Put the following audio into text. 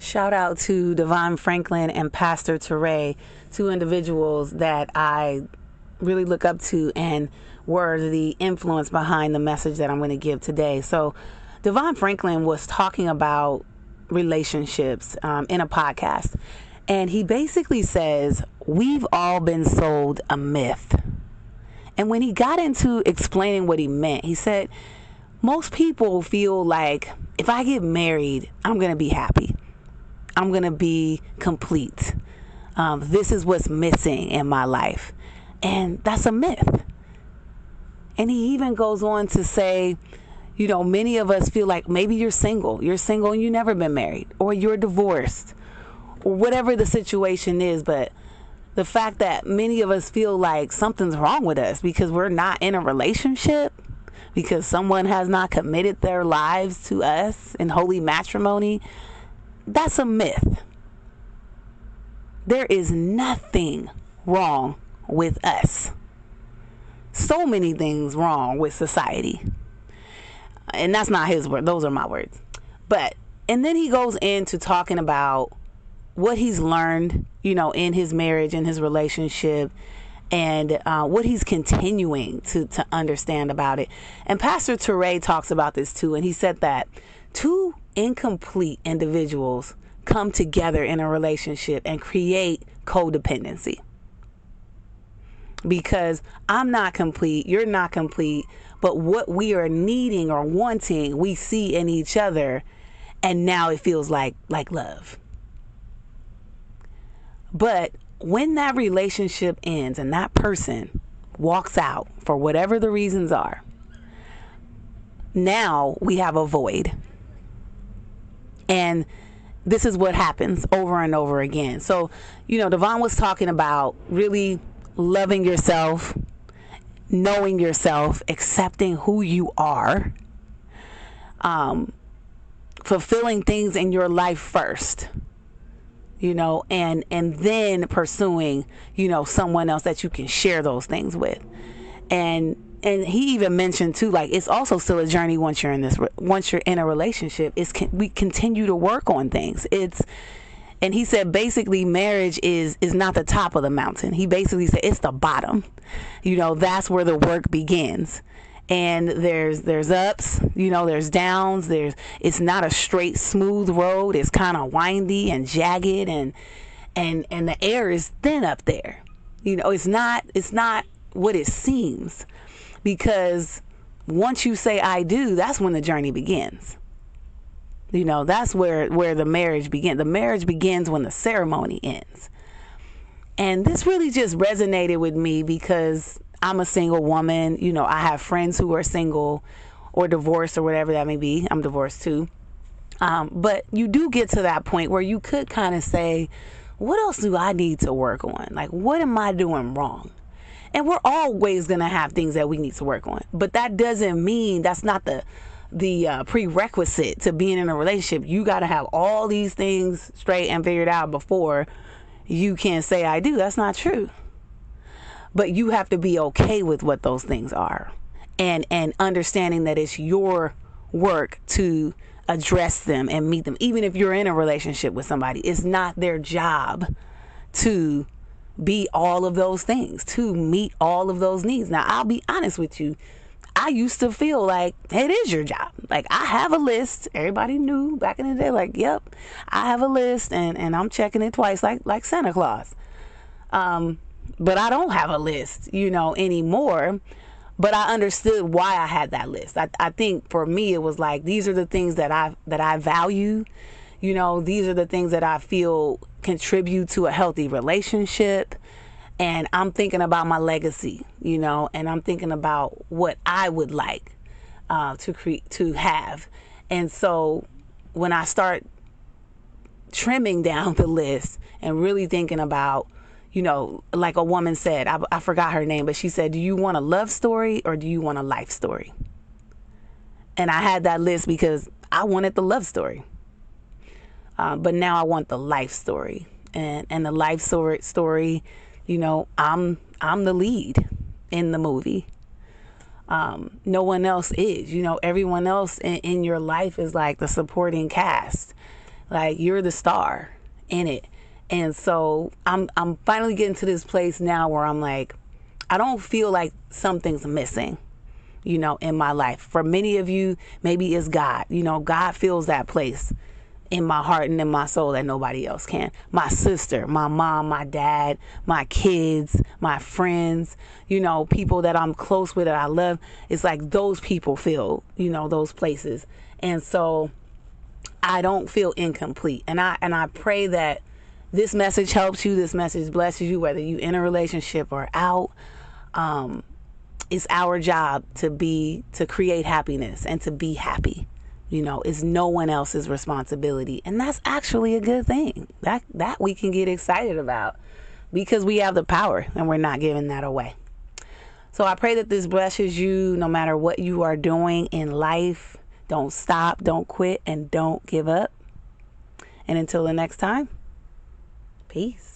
Shout out to Devon Franklin and Pastor Teray, two individuals that I really look up to and were the influence behind the message that I'm going to give today. So, Devon Franklin was talking about relationships in a podcast, and he basically says, we've all been sold a myth. And when he got into explaining what he meant, he said, most people feel like if I get married, I'm going to be happy. I'm going to be complete. This is what's missing in my life. And that's a myth. And he even goes on to say, you know, many of us feel like maybe you're single. You're single and you've never been married, or you're divorced, or whatever the situation is. But the fact that many of us feel like something's wrong with us because we're not in a relationship, because someone has not committed their lives to us in holy matrimony, that's a myth. There is nothing wrong with us. So many things wrong with society. And that's not his word. Those are my words. And then he goes into talking about what he's learned, you know, in his marriage, in his relationship, and what he's continuing to understand about it. And Pastor Teray talks about this too. And he said that two incomplete individuals come together in a relationship and create codependency. Because I'm not complete, you're not complete, but what we are needing or wanting, we see in each other, and now it feels like love. But when that relationship ends and that person walks out for whatever the reasons are, now we have a void. And this is what happens over and over again. So, you know, Devon was talking about really loving yourself, knowing yourself, accepting who you are, fulfilling things in your life first, you know, and then pursuing, you know, someone else that you can share those things with. And he even mentioned too, like, it's also still a journey once you're in a relationship. We continue to work on things. And he said basically marriage is not the top of the mountain. He basically said it's the bottom. You know, that's where the work begins. And there's ups, you know, there's downs. It's not a straight, smooth road. It's kind of windy and jagged, and the air is thin up there. You know, it's not what it seems, because once you say I do, that's when the journey begins. You know, that's where the marriage begins. The marriage begins when the ceremony ends. And this really just resonated with me because I'm a single woman. You know, I have friends who are single or divorced or whatever that may be. I'm divorced too. But you do get to that point where you could kind of say, what else do I need to work on? Like, what am I doing wrong? And we're always going to have things that we need to work on. But that doesn't mean that's not the prerequisite to being in a relationship. You got to have all these things straight and figured out before you can say I do. That's not true. But you have to be okay with what those things are, and understanding that it's your work to address them and meet them. Even if you're in a relationship with somebody, it's not their job to be all of those things, to meet all of those needs. Now, I'll be honest with you. I used to feel like it is your job. Like, I have a list. Everybody knew back in the day, like, yep, I have a list, and I'm checking it twice like Santa Claus. But I don't have a list, you know, anymore. But I understood why I had that list. I think for me, it was like, these are the things that I value. You know, these are the things that I feel contribute to a healthy relationship. And I'm thinking about my legacy, you know, and I'm thinking about what I would like to have. And so when I start trimming down the list and really thinking about, you know, like a woman said, I forgot her name, but she said, do you want a love story or do you want a life story? And I had that list because I wanted the love story. But now I want the life story. And the life story, you know, I'm the lead in the movie. No one else is. You know, everyone else in your life is like the supporting cast. Like, you're the star in it. And so I'm finally getting to this place now where I'm like, I don't feel like something's missing, in my life. For many of you, maybe it's God. God fills that place in my heart and in my soul that nobody else can. My sister, my mom, my dad, my kids, my friends, people that I'm close with that I love. It's like those people fill, those places. And so I don't feel incomplete. And I pray that this message helps you, this message blesses you, whether you in a relationship or out. It's our job to create happiness and to be happy. It's no one else's responsibility. And that's actually a good thing. That we can get excited about because we have the power and we're not giving that away. So I pray that this blesses you no matter what you are doing in life. Don't stop, don't quit, and don't give up. And until the next time, peace.